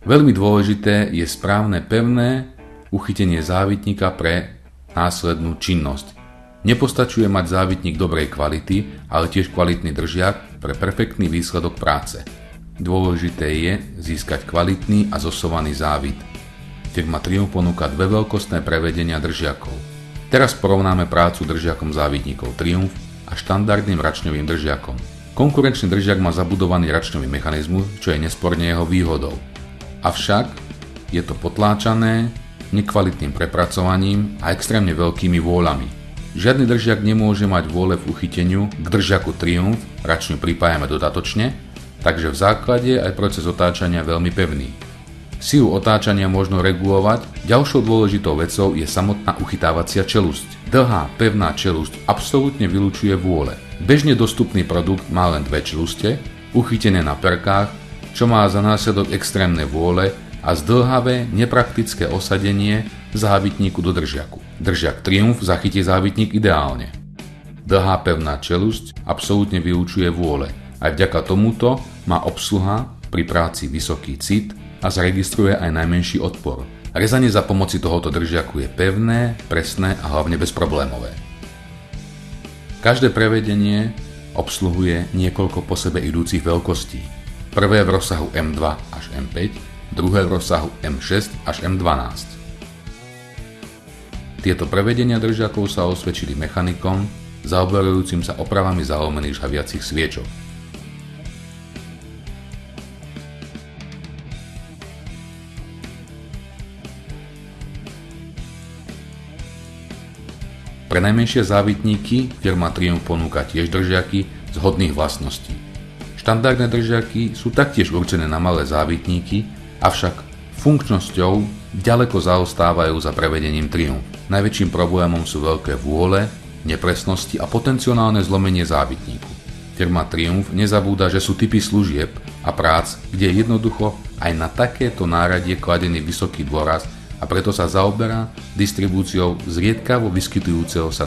Veľmi dôležité je správne pevné uchytenie závitníka pre následnú činnosť. Nepostačuje mať závitník dobrej kvality, ale tiež kvalitný držiak pre perfektný výsledok práce. Dôležité je získať kvalitný a zosovaný závit. Firma Triumph ponúka dve veľkostné prevedenia držiakov. Teraz porovnáme prácu držiakom závitníkov Triumph a štandardným račňovým držiakom. Konkurenčný držiak má zabudovaný račňový mechanizmus, čo je nesporne jeho výhodou. Avšak je to potláčané nekvalitným prepracovaním a extrémne veľkými vôľami. Žiadny držiak nemôže mať vôle v uchyteniu, k držiaku Triumph račňu pripájame dodatočne, takže v základe aj proces otáčania je veľmi pevný. Silu otáčania možno regulovať, ďalšou dôležitou vecou je samotná uchytávacia čelusť. Dlhá, pevná čelusť absolútne vylučuje vôle. Bežne dostupný produkt má len dve čeluste, uchytené na perkách, čo má za následok extrémne vôle a zdĺhavé, nepraktické osadenie závitníku do držiaku. Držiak Triumph zachytí závitník ideálne. Dlhá pevná čelusť absolútne vylučuje vôle. Aj vďaka tomuto má obsluha pri práci vysoký cit a zaregistruje aj najmenší odpor. Rezanie za pomoci tohoto držiaku je pevné, presné a hlavne bezproblémové. Každé prevedenie obsluhuje niekoľko po sebe idúcich veľkostí. Prvé v rozsahu M2 až M5, druhé v rozsahu M6 až M12. Tieto prevedenia držiakov sa osvedčili mechanikom, zaoberajúcim sa opravami zalomených žhaviacich sviečok. Pre najmenšie závitníky firma Triumph ponúka tiež držiaky zhodných vlastností. Štandardné držiaky sú taktiež určené na malé závitníky, avšak funkčnosťou ďaleko zaostávajú za prevedením Triumph. Najväčším problémom sú veľké vôle, nepresnosti a potenciálne zlomenie závitníku. Firma Triumph nezabúda, že sú typy služieb a prác, kde je jednoducho aj na takéto náradie kladený vysoký dôraz a preto sa zaoberá distribúciou zriedkavo vyskytujúceho sa